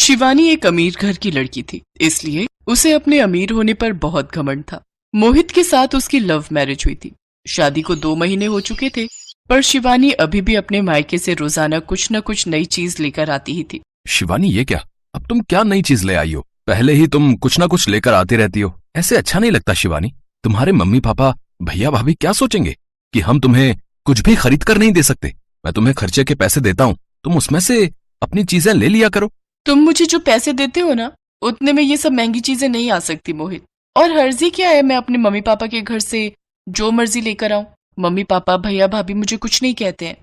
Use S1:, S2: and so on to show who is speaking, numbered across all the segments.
S1: शिवानी एक अमीर घर की लड़की थी, इसलिए उसे अपने अमीर होने पर बहुत घमंड था। मोहित के साथ उसकी लव मैरिज हुई थी। शादी को 2 महीने हो चुके थे, पर शिवानी अभी भी अपने मायके से रोजाना कुछ न कुछ नई चीज लेकर आती ही थी।
S2: शिवानी, ये क्या? अब तुम क्या नई चीज ले आई हो? पहले ही तुम कुछ ना कुछ लेकर आती रहती हो। ऐसे अच्छा नहीं लगता शिवानी। तुम्हारे मम्मी पापा, भैया भाभी क्या सोचेंगे कि हम तुम्हें कुछ भी खरीद कर नहीं दे सकते। मैं तुम्हें खर्चे के पैसे देता हूँ, तुम उसमें से अपनी चीजें ले लिया करो।
S1: तुम मुझे जो पैसे देते हो ना, उतने में ये सब महंगी चीजें नहीं आ सकती मोहित। और हर्जी क्या है, मैं अपने मम्मी पापा के घर से जो मर्जी लेकर आऊं। मम्मी पापा भैया भाभी मुझे कुछ नहीं कहते हैं।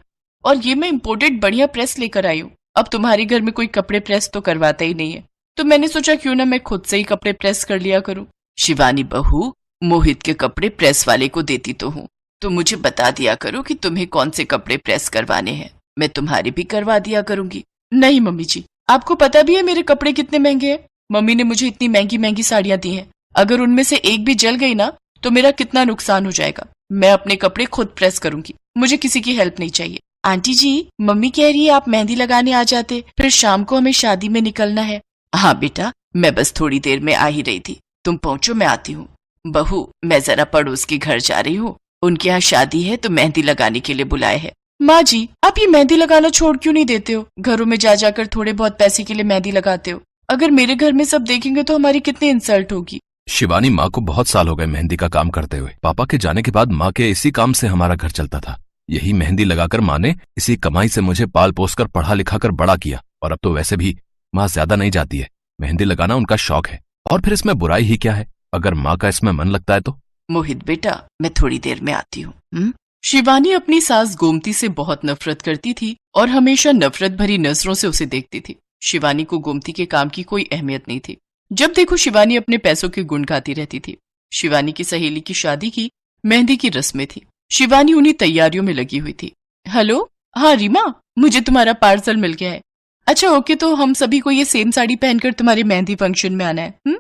S1: और ये मैं इम्पोर्टेड बढ़िया प्रेस लेकर आई हूँ। अब तुम्हारे घर में कोई कपड़े प्रेस तो करवाता ही नहीं है, तो मैंने सोचा क्यों ना मैं खुद से ही कपड़े प्रेस कर लिया करूँ। शिवानी बहू, मोहित के कपड़े प्रेस वाले को देती तो हूँ, तो मुझे बता दिया करो कि तुम्हें कौन से कपड़े प्रेस करवाने हैं, मैं तुम्हारे भी करवा दिया करूंगी। नहीं मम्मी जी, आपको पता भी है मेरे कपड़े कितने महंगे हैं। मम्मी ने मुझे इतनी महंगी महंगी साड़ियां दी हैं, अगर उनमें से एक भी जल गई ना तो मेरा कितना नुकसान हो जाएगा। मैं अपने कपड़े खुद प्रेस करूंगी, मुझे किसी की हेल्प नहीं चाहिए। आंटी जी, मम्मी कह रही है आप मेहंदी लगाने आ जाते, फिर शाम को हमें शादी में निकलना है। हाँ बेटा, मैं बस थोड़ी देर में आ ही रही थी, तुम पहुंचो मैं आती हूँ। बहू, मैं जरा पड़ोस के घर जा रही हूँ, उनके यहाँ शादी है तो मेहंदी लगाने के लिए बुलाए है। माँ जी, आप ये मेहंदी लगाना छोड़ क्यों नहीं देते हो? घरों में जा जाकर थोड़े बहुत पैसे के लिए मेहंदी लगाते हो। अगर मेरे घर में सब देखेंगे तो हमारी कितनी इंसल्ट होगी।
S2: शिवानी, माँ को बहुत साल हो गए मेहंदी का काम करते हुए। पापा के जाने के बाद माँ के इसी काम से हमारा घर चलता था। यही मेहंदी लगाकर माँ ने इसी कमाई से मुझे पाल पोस कर पढ़ा लिखा कर बड़ा किया। और अब तो वैसे भी माँ ज्यादा नहीं जाती है, मेहंदी लगाना उनका शौक है। और फिर इसमें बुराई ही क्या है, अगर माँ का इसमें मन लगता है तो।
S1: मोहित बेटा, मैं थोड़ी देर में आती हूँ। शिवानी अपनी सास गोमती से बहुत नफरत करती थी और हमेशा नफरत भरी नजरों से उसे देखती थी। शिवानी को गोमती के काम की कोई अहमियत नहीं थी। जब देखो शिवानी अपने पैसों के गुण गाती रहती थी। शिवानी की सहेली की शादी की मेहंदी की रस्में थी। शिवानी उन्हीं तैयारियों में लगी हुई थी। हेलो, हाँ रीमा, मुझे तुम्हारा पार्सल मिल गया है। अच्छा ओके, तो हम सभी को ये सेम साड़ी पहनकर तुम्हारे मेहंदी फंक्शन में आना है।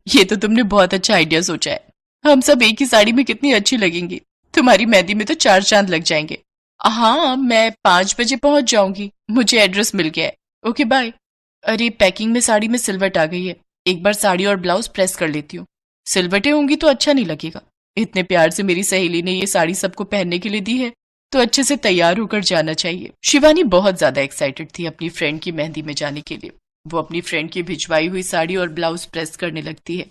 S1: ये तो तुमने बहुत अच्छा आइडिया सोचा है। हम सब एक ही साड़ी में कितनी अच्छी लगेंगी। तुम्हारी मेहंदी में तो 4 चांद लग जाएंगे। हाँ, मैं 5 बजे पहुंच जाऊंगी, मुझे एड्रेस मिल गया है। Okay bye. अरे, पैकिंग में साड़ी में सिलवट आ गई है, एक बार साड़ी और ब्लाउज प्रेस कर लेती हूँ। सिलवटें होंगी तो अच्छा नहीं लगेगा। इतने प्यार से मेरी सहेली ने ये साड़ी सबको पहनने के लिए दी है, तो अच्छे से तैयार होकर जाना चाहिए। शिवानी बहुत ज्यादा एक्साइटेड थी अपनी फ्रेंड की मेहंदी में जाने के लिए। वो अपनी फ्रेंड की भिजवाई हुई साड़ी और ब्लाउज प्रेस करने लगती है।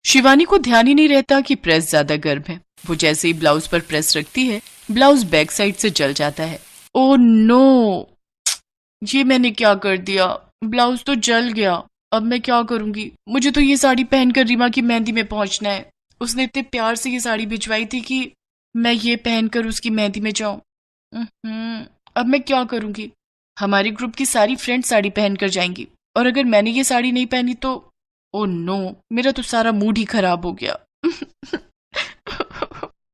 S1: शिवानी को ध्यान ही नहीं रहता कि प्रेस ज्यादा गर्म है। वो जैसे ही ब्लाउज पर प्रेस रखती है, ब्लाउज बैक साइड से जल जाता है। ओह नो, ये मैंने क्या कर दिया, ब्लाउज तो जल गया। अब मैं क्या करूंगी? मुझे तो ये साड़ी पहनकर रीमा की मेहंदी में पहुंचना है। उसने इतने प्यार से ये साड़ी भिजवाई थी कि मैं ये पहनकर उसकी मेहंदी में जाऊं। अब मैं क्या करूंगी? हमारे ग्रुप की सारी फ्रेंड साड़ी पहनकर जाएंगी, और अगर मैंने ये साड़ी नहीं पहनी तो ओह नो, मेरा तो सारा मूड ही खराब हो गया।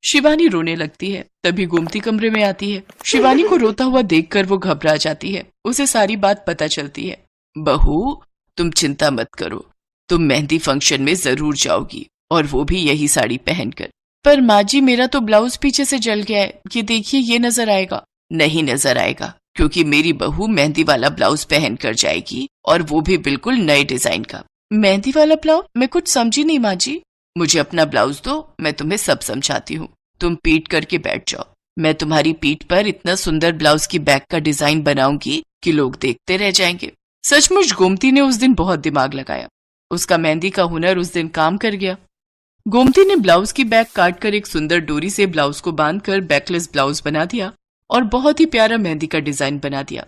S1: शिवानी रोने लगती है। तभी गोमती कमरे में आती है। शिवानी को रोता हुआ देखकर वो घबरा जाती है। उसे सारी बात पता चलती है। बहू, तुम चिंता मत करो, तुम मेहंदी फंक्शन में जरूर जाओगी, और वो भी यही साड़ी पहनकर। पर माँ जी, मेरा तो ब्लाउज पीछे से जल गया है, ये देखिए, ये नजर आएगा। नहीं नजर आएगा, क्योंकि मेरी बहू मेहंदी वाला ब्लाउज पहन कर जाएगी, और वो भी बिल्कुल नए डिजाइन का। मेहंदी वाला ब्लाउज? मैं कुछ समझी नहीं माँ जी। मुझे अपना ब्लाउज दो, मैं तुम्हें सब समझाती हूँ। तुम पीट करके बैठ जाओ, मैं तुम्हारी पीठ पर इतना सुंदर ब्लाउज की बैक का डिजाइन बनाऊंगी कि लोग देखते रह जाएंगे। सचमुच गोमती ने उस दिन बहुत दिमाग लगाया। उसका मेहंदी का हुनर उस दिन काम कर गया। गोमती ने ब्लाउज की बैक काट कर एक सुंदर डोरी से ब्लाउज को बांधकर बैकलेस ब्लाउज बना दिया और बहुत ही प्यारा मेहंदी का डिजाइन बना दिया।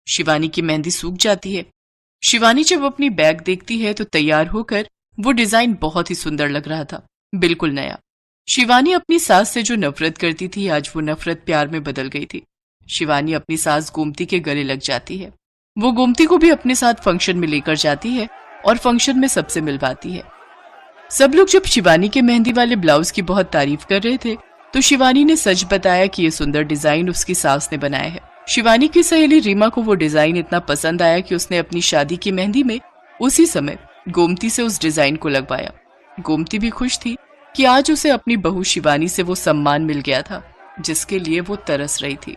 S1: शिवानी की मेहंदी सूख जाती है। शिवानी जब अपनी बैग देखती है तो तैयार होकर वो डिजाइन बहुत ही सुंदर लग रहा था, बिल्कुल नया। शिवानी अपनी सास से जो नफरत करती थी, आज वो नफरत प्यार में बदल गई थी। शिवानी अपनी सास गोमती के गले लग जाती है। वो गोमती को भी अपने साथ फंक्शन में लेकर जाती है और फंक्शन में सबसे मिलवाती है। सब लोग जब शिवानी के मेहंदी वाले ब्लाउज की बहुत तारीफ कर रहे थे, तो शिवानी ने सच बताया कि ये सुंदर डिजाइन उसकी सास ने बनाया है। शिवानी की सहेली रीमा को वो डिजाइन इतना पसंद आया कि उसने अपनी शादी की मेहंदी में उसी समय गोमती से उस डिजाइन को लगवाया। गोमती भी खुश थी कि आज उसे अपनी बहू शिवानी से वो सम्मान मिल गया था जिसके लिए वो तरस रही थी।